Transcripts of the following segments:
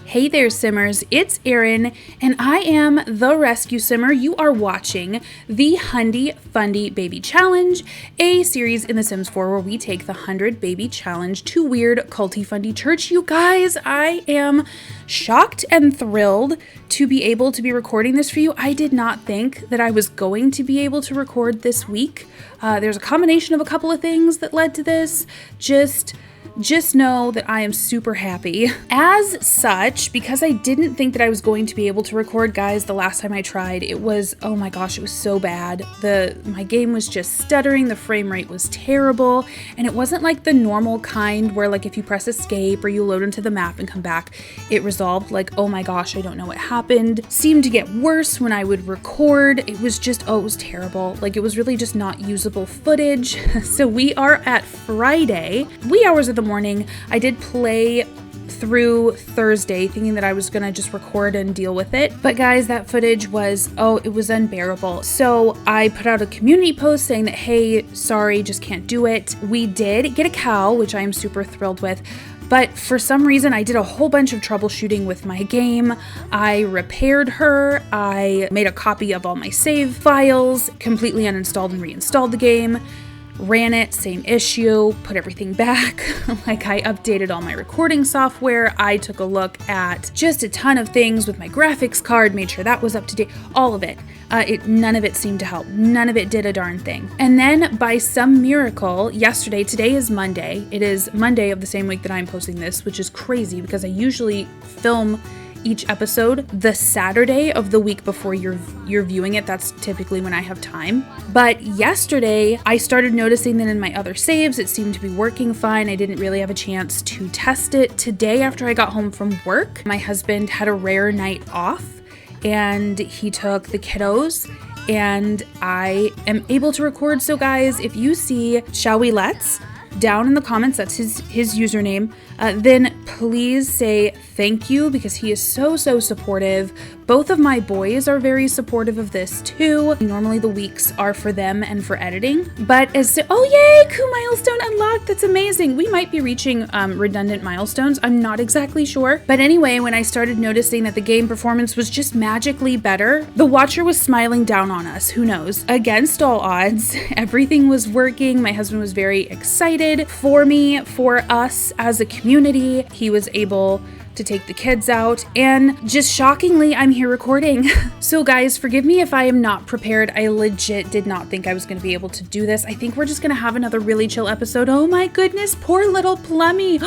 Hey there, Simmers, it's Erin, and I am the Rescue Simmer. You are watching the 100die Fundie Baby Challenge, a series in The Sims 4 where we take the 100 Baby Challenge to weird culty Fundy church. You guys, I am shocked and thrilled to be able to be recording this for you. I did not think that I was going to be able to record this week. There's a combination of a couple of things that led to this. Just know that I am super happy. As such, because I didn't think that I was going to be able to record, guys, the last time I tried, it was, oh my gosh, it was so bad. My game was just stuttering, the frame rate was terrible, and it wasn't like the normal kind where like if you press escape or you load into the map and come back, it resolved. Like, oh my gosh, I don't know what happened. Seemed to get worse when I would record. It was just, oh, it was terrible. Like it was really just not usable footage. So we are at Friday, wee hours of the morning. I did play through Thursday thinking that I was gonna just record and deal with it, but guys, that footage was, it was unbearable. So I put out a community post saying that, hey, sorry, just can't do it. We did get a cow, which I am super thrilled with, but for some reason I did a whole bunch of troubleshooting with my game. I repaired her, I made a copy of all my save files, completely uninstalled and reinstalled the game, ran it, same issue, put everything back. Like I updated all my recording software. I took a look at just a ton of things with my graphics card, made sure that was up to date, all of it. None of it seemed to help. None of it did a darn thing. And then by some miracle, today is Monday. It is Monday of the same week that I'm posting this, which is crazy because I usually film each episode the Saturday of the week before you're viewing it. That's typically when I have time. But yesterday I started noticing that in my other saves it seemed to be working fine. I didn't really have a chance to test it. Today after I got home from work, my husband had a rare night off and he took the kiddos and I am able to record. So guys, if you see Shall We Let's down in the comments, that's his username, then please say thank you because he is so supportive. Both of my boys are very supportive of this too. Normally the weeks are for them and for editing, but oh yay, coup milestone unlocked, that's amazing. We might be reaching redundant milestones, I'm not exactly sure. But anyway, when I started noticing that the game performance was just magically better, the watcher was smiling down on us, who knows? Against all odds, everything was working. My husband was very excited for me, for us as a community. He was able to take the kids out, and just shockingly, I'm here recording. So guys, forgive me if I am not prepared. I legit did not think I was going to be able to do this. I think we're just going to have another really chill episode. Oh my goodness, poor little Plummy.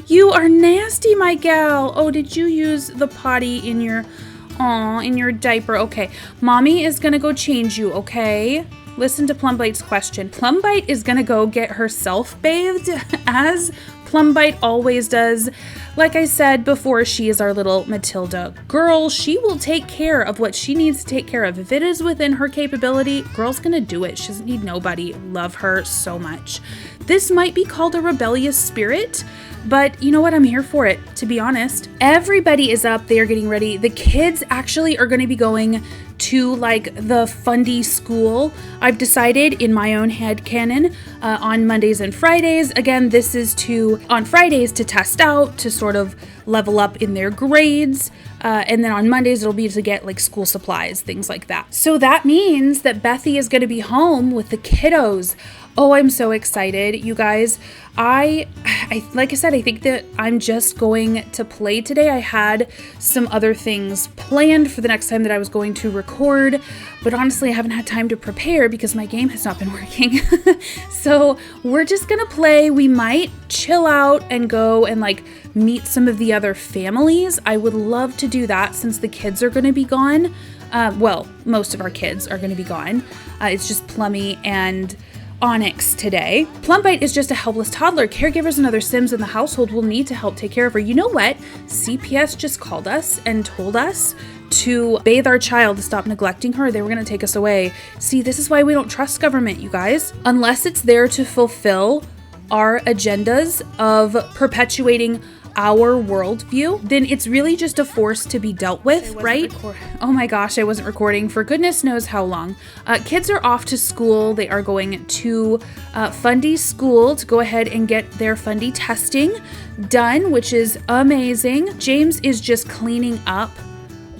You are nasty, my gal. Oh, did you use the potty in your diaper? Okay, mommy is going to go change you, okay? Listen to Plumbite's question. Plumbite is gonna go get herself bathed, as Plumbite always does. Like I said before, she is our little Matilda girl. She will take care of what she needs to take care of. If it is within her capability, girl's gonna do it. She doesn't need nobody. Love her so much. This might be called a rebellious spirit, but you know what? I'm here for it, to be honest. Everybody is up. They are getting ready. The kids actually are going to be going to like the Fundy school. I've decided in my own headcanon on Mondays and Fridays. Again, this is on Fridays to test out, to sort of level up in their grades. And then on Mondays, it'll be to get like school supplies, things like that. So that means that Bethy is going to be home with the kiddos. Oh, I'm so excited, you guys. I like I said, I think that I'm just going to play today. I had some other things planned for the next time that I was going to record, but honestly, I haven't had time to prepare because my game has not been working. So we're just gonna play. We might chill out and go and like meet some of the other families. I would love to do that since the kids are gonna be gone. Well, most of our kids are gonna be gone. It's just Plummy and Onyx today. Plumbite is just a helpless toddler. Caregivers and other Sims in the household will need to help take care of her. You know what? CPS just called us and told us to bathe our child to stop neglecting her. They were going to take us away. See, this is why we don't trust government, you guys. Unless it's there to fulfill our agendas of perpetuating our worldview, then it's really just a force to be dealt with, right? Oh my gosh, I wasn't recording for goodness knows how long. Kids are off to school. They are going to Fundy school to go ahead and get their Fundy testing done, which is amazing. James is just cleaning up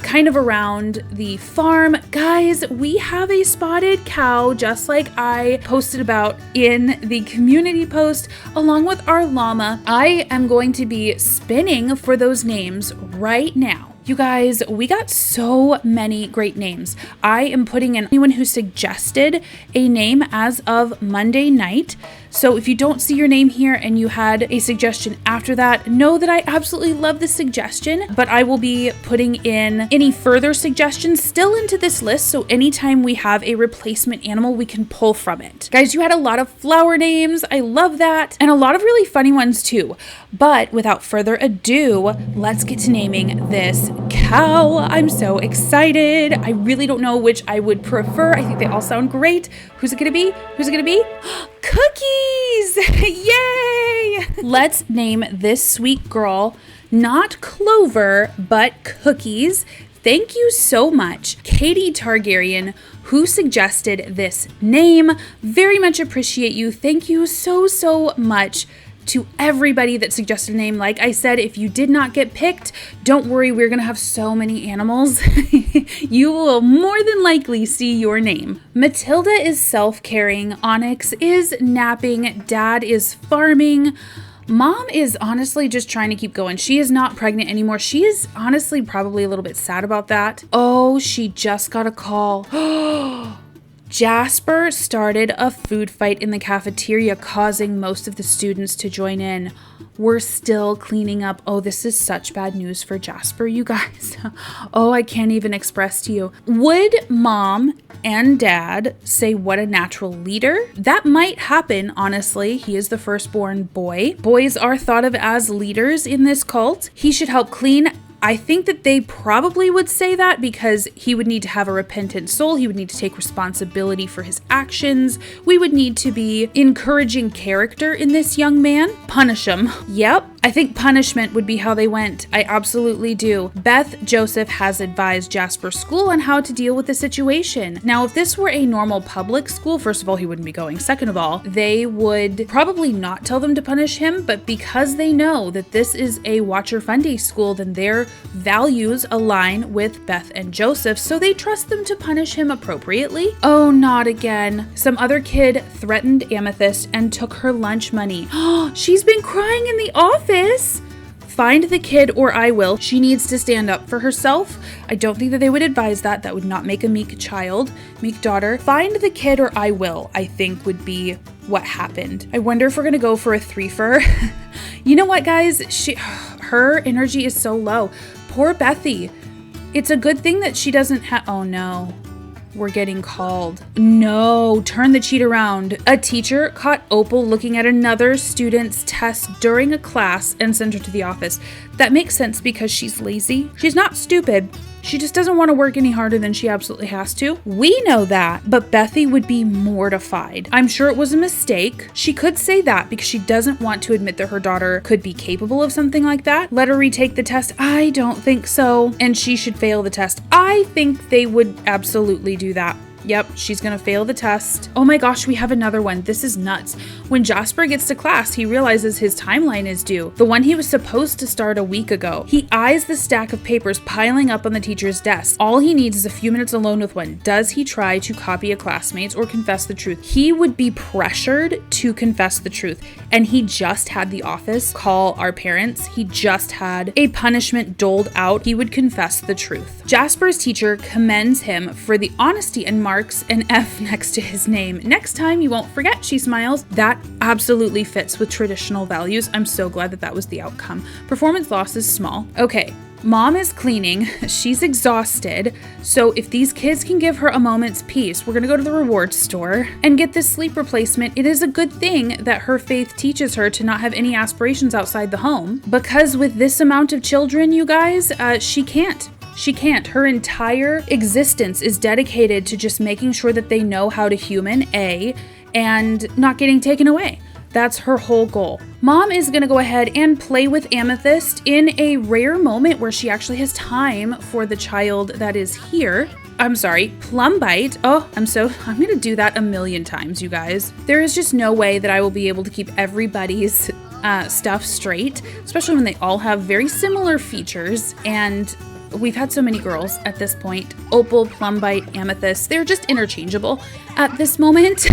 kind of around the farm. Guys, we have a spotted cow, just like I posted about in the community post, along with our llama. I am going to be spinning for those names right now. You guys, we got so many great names. I am putting in anyone who suggested a name as of Monday night. So if you don't see your name here and you had a suggestion after that, know that I absolutely love the suggestion, but I will be putting in any further suggestions still into this list. So anytime we have a replacement animal, we can pull from it. Guys, you had a lot of flower names. I love that. And a lot of really funny ones too. But without further ado, let's get to naming this cow. I'm so excited. I really don't know which I would prefer. I think they all sound great. Who's it gonna be? Who's it gonna be? Cookies! Yay! Let's name this sweet girl not Clover, but Cookies. Thank you so much, Katie Targaryen, who suggested this name. Very much appreciate you. Thank you so much to everybody that suggested a name. Like I said, if you did not get picked, don't worry, we're gonna have so many animals. You will more than likely see your name. Matilda is self-caring, Onyx is napping, Dad is farming, Mom is honestly just trying to keep going. She is not pregnant anymore. She is honestly probably a little bit sad about that. Oh, she just got a call. Jasper started a food fight in the cafeteria, causing most of the students to join in. We're still cleaning up. Oh, this is such bad news for Jasper, you guys. Oh, I can't even express to you. Would Mom and Dad say what a natural leader? That might happen, honestly. He is the firstborn boy. Boys are thought of as leaders in this cult. He should help clean. I think that they probably would say that because he would need to have a repentant soul. He would need to take responsibility for his actions. We would need to be encouraging character in this young man. Punish him. Yep. I think punishment would be how they went. I absolutely do. Beth Joseph has advised Jasper's school on how to deal with the situation. Now, if this were a normal public school, first of all, he wouldn't be going. Second of all, they would probably not tell them to punish him, but because they know that this is a Watcher Fundy school, then their values align with Beth and Joseph, so they trust them to punish him appropriately. Oh, not again. Some other kid threatened Amethyst and took her lunch money. She's been crying in the office. Find the kid or I will. She needs to stand up for herself. I don't think that they would advise that. That would not make a meek child, meek daughter. Find the kid or I will, I think would be what happened. I wonder if we're gonna go for a threefer. You know what, guys? Her energy is so low. Poor Bethy. It's a good thing that she doesn't have, oh no. We're getting called. No, turn the cheat around. A teacher caught Opal looking at another student's test during a class and sent her to the office. That makes sense because she's lazy. She's not stupid. She just doesn't want to work any harder than she absolutely has to. We know that, but Bethy would be mortified. I'm sure it was a mistake. She could say that because she doesn't want to admit that her daughter could be capable of something like that. Let her retake the test. I don't think so. And she should fail the test. I think they would absolutely do that. Yep, she's gonna fail the test. Oh my gosh, we have another one. This is nuts. When Jasper gets to class, he realizes his timeline is due. The one he was supposed to start a week ago. He eyes the stack of papers piling up on the teacher's desk. All he needs is a few minutes alone with one. Does he try to copy a classmate's or confess the truth? He would be pressured to confess the truth. And he just had the office call our parents. He just had a punishment doled out. He would confess the truth. Jasper's teacher commends him for the honesty and marks an F next to his name. Next time you won't forget, she smiles. That absolutely fits with traditional values. I'm so glad that that was the outcome. Performance loss is small. Okay. Mom is cleaning. She's exhausted. So if these kids can give her a moment's peace, we're going to go to the reward store and get this sleep replacement. It is a good thing that her faith teaches her to not have any aspirations outside the home, because with this amount of children, you guys, she can't. She can't. Her entire existence is dedicated to just making sure that they know how to human, and not getting taken away. That's her whole goal. Mom is gonna go ahead and play with Amethyst in a rare moment where she actually has time for the child that is here. I'm sorry, Plum Bite. Oh, I'm gonna do that a million times, you guys. There is just no way that I will be able to keep everybody's stuff straight, especially when they all have very similar features. And we've had so many girls at this point. Opal, Plum Bite, Amethyst, they're just interchangeable at this moment.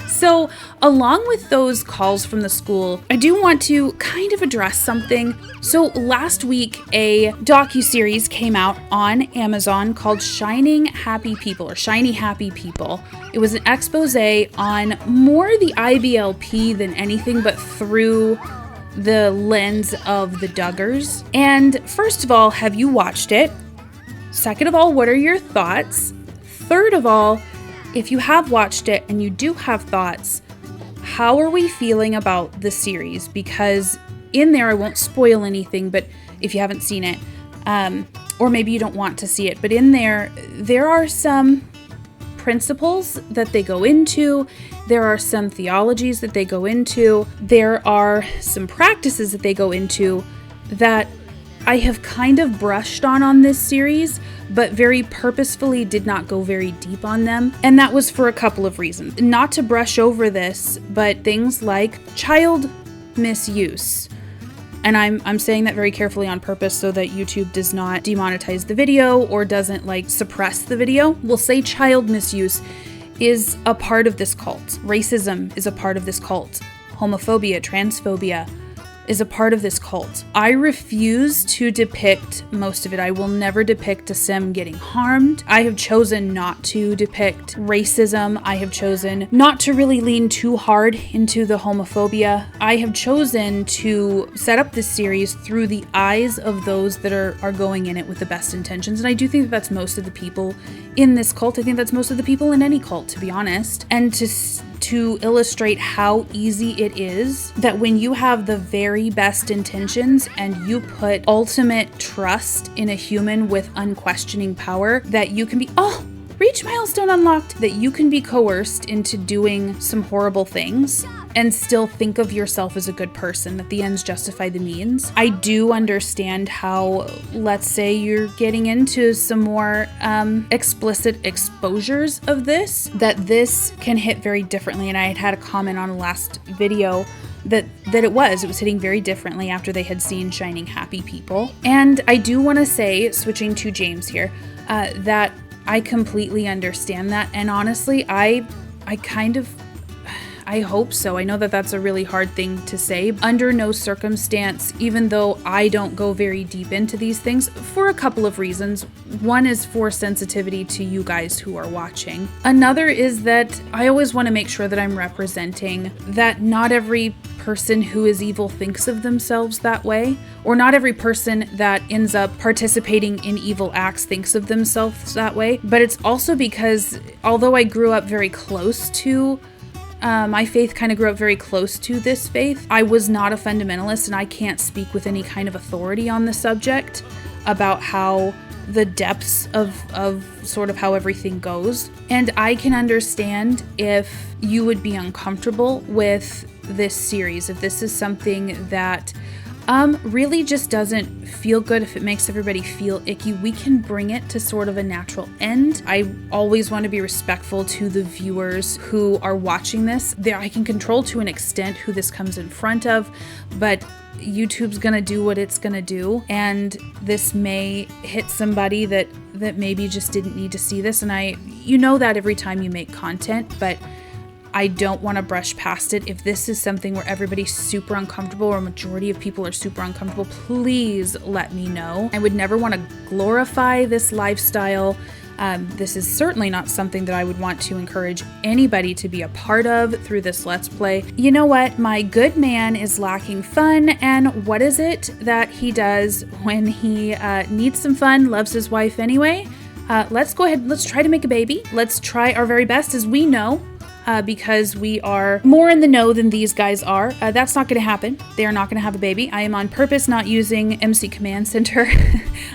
So along with those calls from the school, I do want to kind of address something. So last week, a docuseries came out on Amazon called Shining Happy People or Shiny Happy People. It was an expose on more the IBLP than anything, but through the lens of the Duggars. And first of all, have you watched it? Second of all, what are your thoughts? Third of all, if you have watched it and you do have thoughts, how are we feeling about the series? Because in there, I won't spoil anything, but if you haven't seen it, or maybe you don't want to see it, but in there are some principles that they go into. There are some theologies that they go into. There are some practices that they go into that I have kind of brushed on this series, but very purposefully did not go very deep on them. And that was for a couple of reasons. Not to brush over this, but things like child misuse. And I'm saying that very carefully on purpose so that YouTube does not demonetize the video or doesn't suppress the video. We'll say child misuse is a part of this cult. Racism is a part of this cult. Homophobia, transphobia is a part of this cult. I refuse to depict most of it. I will never depict a sim getting harmed. I have chosen not to depict racism. I have chosen not to really lean too hard into the homophobia. I have chosen to set up this series through the eyes of those that are going in it with the best intentions. And I do think that that's most of the people in this cult. I think that's most of the people in any cult, to be honest. And to illustrate how easy it is that when you have the very best intentions and you put ultimate trust in a human with unquestioning power, that you can be, reach milestone unlocked, that you can be coerced into doing some horrible things and still think of yourself as a good person, that the ends justify the means. I do understand how, let's say you're getting into some more explicit exposures of this, that this can hit very differently. And I had a comment on the last video that it was hitting very differently after they had seen Shining Happy People. And I do want to say, switching to James here, that I completely understand that. And honestly, I hope so. I know that that's a really hard thing to say. Under no circumstance, even though I don't go very deep into these things for a couple of reasons. One is for sensitivity to you guys who are watching. Another is that I always want to make sure that I'm representing that not every person who is evil thinks of themselves that way, or not every person that ends up participating in evil acts thinks of themselves that way. But it's also because although I grew up very close to my faith, kind of grew up very close to this faith, I was not a fundamentalist, and I can't speak with any kind of authority on the subject about how the depths of sort of how everything goes. And I can understand if you would be uncomfortable with this series, if this is something that really just doesn't feel good, if it makes everybody feel icky, we can bring it to sort of a natural end. I always want to be respectful to the viewers who are watching this. I can control to an extent who this comes in front of, but YouTube's gonna do what it's gonna do, and this may hit somebody that maybe just didn't need to see this. And you know that every time you make content, but I don't want to brush past it. If this is something where everybody's super uncomfortable, or a majority of people are super uncomfortable, please let me know. I would never want to glorify this lifestyle. This is certainly not something that I would want to encourage anybody to be a part of through this Let's Play. You know what? My good man is lacking fun, and what is it that he does when he needs some fun, loves his wife anyway? Let's go ahead, let's try to make a baby. Let's try our very best. As we know, because we are more in the know than these guys are. That's not going to happen. They are not going to have a baby. I am on purpose not using MC Command Center.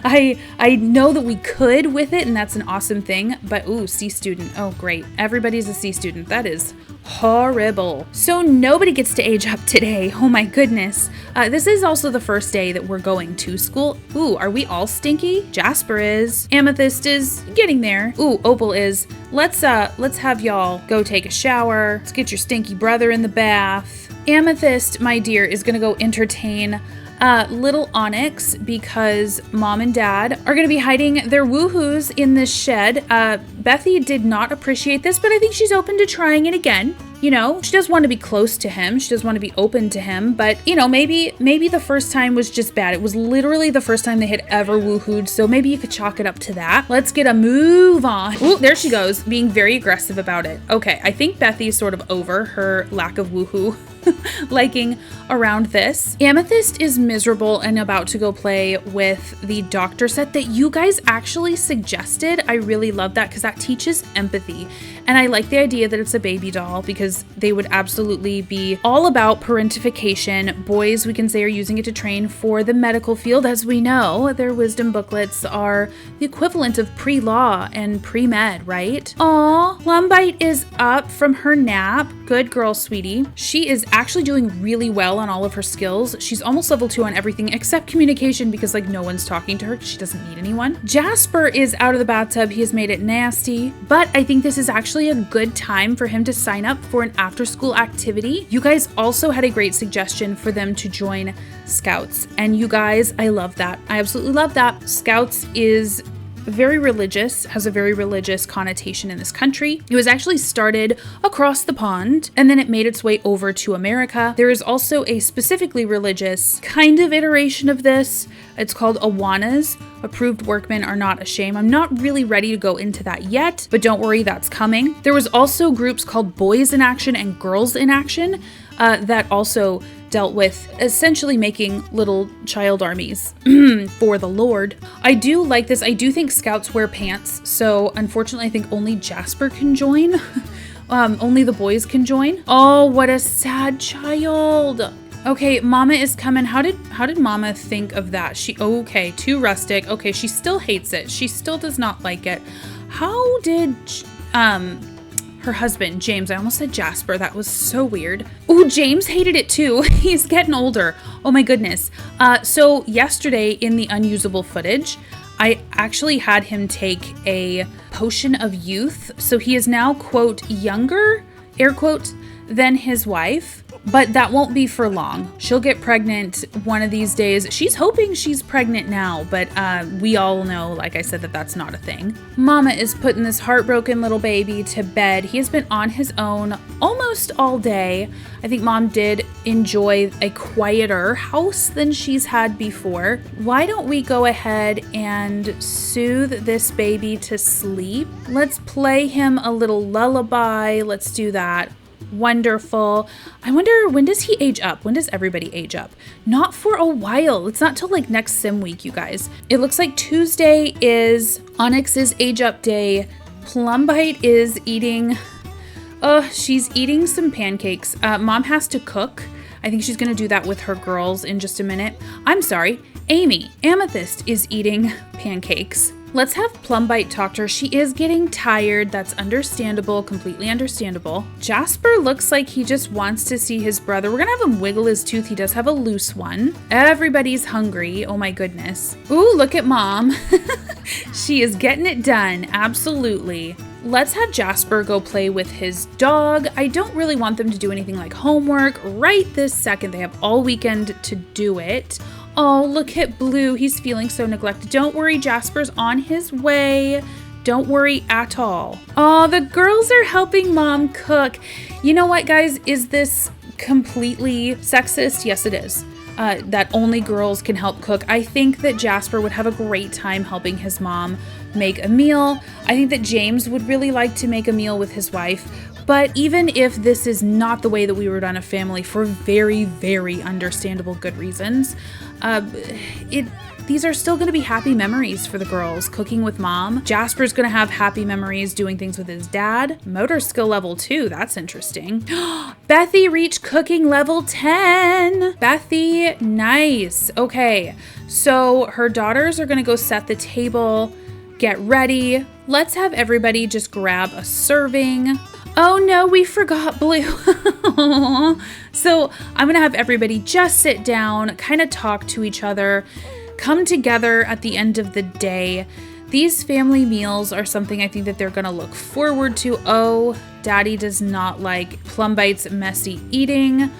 I know that we could with it, and that's an awesome thing, but ooh, C student. Oh, great. Everybody's a C student. That is horrible. So nobody gets to age up today. Oh my goodness. This is also the first day that we're going to school. Ooh, are we all stinky? Jasper is. Amethyst is getting there. Ooh, Opal is. Let's have y'all go take a shower. Let's get your stinky brother in the bath. Amethyst, my dear, is gonna go entertain little Onyx because mom and dad are going to be hiding their woohoos in this shed. Bethy did not appreciate this, but I think she's open to trying it again. You know, she does want to be close to him. She does want to be open to him, but you know, maybe the first time was just bad. It was literally the first time they had ever woohooed, so maybe you could chalk it up to that. Let's get a move on. Ooh, there she goes, being very aggressive about it. Okay, I think Bethy's sort of over her lack of woohoo liking around this. Amethyst is miserable and about to go play with the doctor set that you guys actually suggested. I really love that because that teaches empathy. And I like the idea that it's a baby doll because they would absolutely be all about parentification. Boys, we can say, are using it to train for the medical field. As we know, their wisdom booklets are the equivalent of pre-law and pre-med, right? Aw, Plumbite is up from her nap. Good girl, sweetie. She is actually doing really well on all of her skills. She's almost level 2 on everything except communication because like no one's talking to her because she doesn't need anyone. Jasper is out of the bathtub. He has made it nasty, but I think this is actually a good time for him to sign up for an after-school activity. You guys also had a great suggestion for them to join Scouts, and you guys, I love that. I absolutely love that. Scouts is very religious, has a very religious connotation in this country. It was actually started across the pond and then it made its way over to America. There is also a specifically religious kind of iteration of this. It's called Awanas. Approved workmen are not ashamed. I'm not really ready to go into that yet, but don't worry, that's coming. There was also groups called Boys in Action and Girls in Action that also dealt with essentially making little child armies for the Lord. I do like this. I do think Scouts wear pants, so unfortunately I think only Jasper can join. Only the boys can join. Oh, what a sad child. Okay, Mama is coming. How did Mama think of that? Okay, too rustic. Okay, she still hates it. She still does not like it. How did her husband, James, I almost said Jasper. That was so weird. Oh, James hated it too. He's getting older. Oh my goodness. So yesterday in the unusable footage, I actually had him take a potion of youth. So he is now, quote, younger, air quote, than his wife. But that won't be for long. She'll get pregnant one of these days. She's hoping she's pregnant now, but we all know, like I said, that that's not a thing. Mama is putting this heartbroken little baby to bed. He has been on his own almost all day. I think Mom did enjoy a quieter house than she's had before. Why don't we go ahead and soothe this baby to sleep? Let's play him a little lullaby. Let's do that. Wonderful. I wonder, when does he age up? When does everybody age up? Not for a while. It's not till like next sim week, you guys. It looks like Tuesday is Onyx's age up day. Plumbite is eating, she's eating some pancakes. Mom has to cook. I think she's gonna do that with her girls in just a minute. I'm sorry, Amethyst is eating pancakes. Let's have Plumbite talk to her. She is getting tired. That's understandable, completely understandable. Jasper looks like he just wants to see his brother. We're gonna have him wiggle his tooth. He does have a loose one. Everybody's hungry. Oh my goodness. Ooh, look at Mom. She is getting it done. Absolutely. Let's have Jasper go play with his dog. I don't really want them to do anything like homework right this second. They have all weekend to do it. Oh, look at Blue. He's feeling so neglected. Don't worry, Jasper's on his way. Don't worry at all. Oh, the girls are helping Mom cook. You know what, guys? Is this completely sexist? Yes, it is. That only girls can help cook. I think that Jasper would have a great time helping his mom make a meal. I think that James would really like to make a meal with his wife. But even if this is not the way that we would run a family for very, very understandable good reasons, these are still going to be happy memories for the girls. Cooking with mom. Jasper's going to have happy memories doing things with his dad. Motor skill level 2. That's interesting. Bethy reached cooking level 10. Bethy, nice. Okay, so her daughters are going to go set the table, get ready. Let's have everybody just grab a serving. Oh no, we forgot Blue. So I'm gonna have everybody just sit down, kind of talk to each other, come together at the end of the day. These family meals are something I think that they're gonna look forward to. Oh, Daddy does not like Plum Bite's messy eating.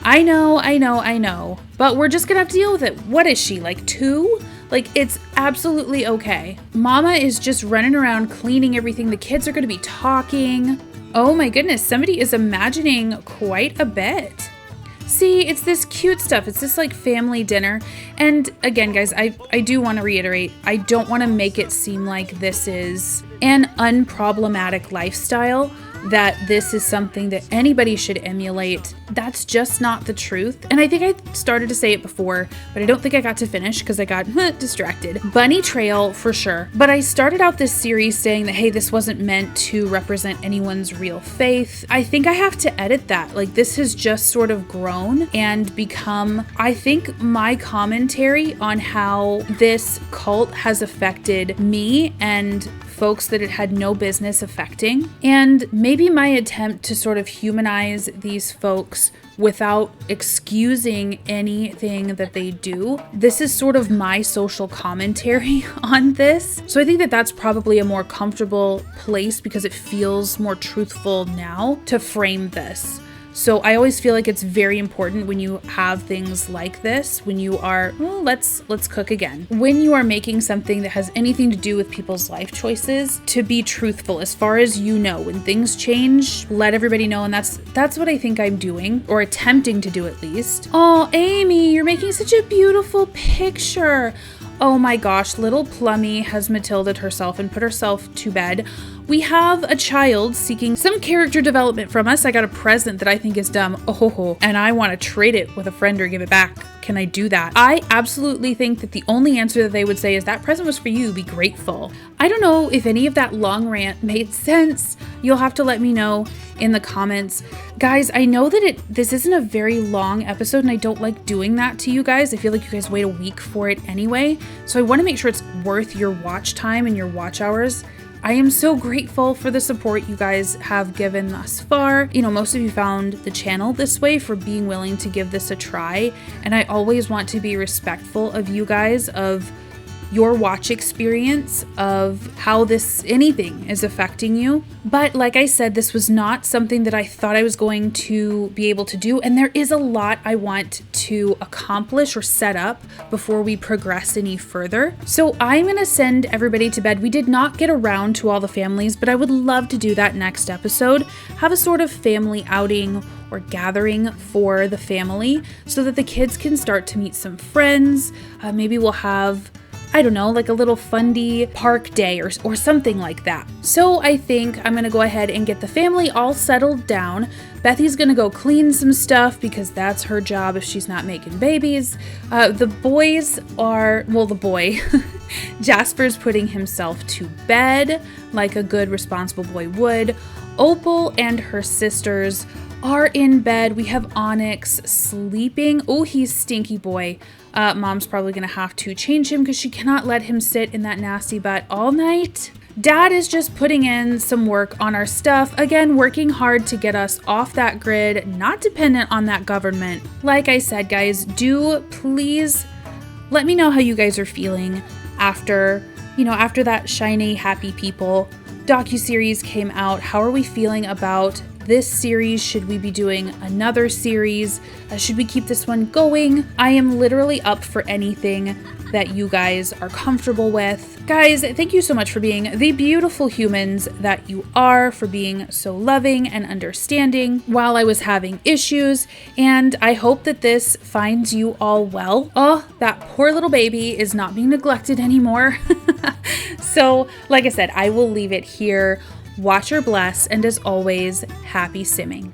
I know, but we're just gonna have to deal with it. What is she, like 2? Like, it's absolutely okay. Mama is just running around cleaning everything. The kids are gonna be talking. Oh my goodness, somebody is imagining quite a bit. See, it's this cute stuff. It's this like family dinner. And again, guys, I do want to reiterate, I don't want to make it seem like this is an unproblematic lifestyle, that this is something that anybody should emulate. That's just not the truth. And I think I started to say it before, but I don't think I got to finish because I got distracted. Bunny trail for sure. But I started out this series saying that, hey, this wasn't meant to represent anyone's real faith. I think I have to edit that. Like, this has just sort of grown and become, I think, my commentary on how this cult has affected me and folks that it had no business affecting, and maybe my attempt to sort of humanize these folks without excusing anything that they do. This is sort of my social commentary on this. So I think that that's probably a more comfortable place because it feels more truthful now to frame this. So I always feel like it's very important when you have things like this, when you are, well, let's cook again. When you are making something that has anything to do with people's life choices, to be truthful as far as you know. When things change, let everybody know. And that's what I think I'm doing, or attempting to do at least. Oh, Amy, you're making such a beautiful picture. Oh my gosh, little Plummy has Matilda'd herself and put herself to bed. We have a child seeking some character development from us. I got a present that I think is dumb. Oh, and I want to trade it with a friend or give it back. Can I do that? I absolutely think that the only answer that they would say is that present was for you, be grateful. I don't know if any of that long rant made sense. You'll have to let me know in the comments. Guys, I know that this isn't a very long episode and I don't like doing that to you guys. I feel like you guys wait a week for it anyway. So I want to make sure it's worth your watch time and your watch hours. I am so grateful for the support you guys have given thus far. You know, most of you found the channel this way for being willing to give this a try. And I always want to be respectful of you guys, of your watch experience, of how anything is affecting you. But like I said, this was not something that I thought I was going to be able to do. And there is a lot I want to accomplish or set up before we progress any further. So I'm going to send everybody to bed. We did not get around to all the families, but I would love to do that next episode. Have a sort of family outing or gathering for the family so that the kids can start to meet some friends. Maybe we'll have, I don't know, like a little Fundy park day or something like that. So I think I'm gonna go ahead and get the family all settled down. Bethy's gonna go clean some stuff because that's her job if she's not making babies. The boys are, well, the boy, Jasper's putting himself to bed like a good responsible boy would. Opal and her sisters are in bed. We have Onyx sleeping. Oh, he's stinky boy. Mom's probably gonna have to change him because she cannot let him sit in that nasty butt all night. Dad is just putting in some work on our stuff. Again, working hard to get us off that grid, not dependent on that government. Like I said, guys, do please let me know how you guys are feeling after that Shiny Happy People docuseries came out. How are we feeling about this series? Should we be doing another series? Should we keep this one going? I am literally up for anything that you guys are comfortable with. Guys, thank you so much for being the beautiful humans that you are, for being so loving and understanding while I was having issues, and I hope that this finds you all well. Oh, that poor little baby is not being neglected anymore. So, like I said, I will leave it here. Watch or bless, and as always, happy simming.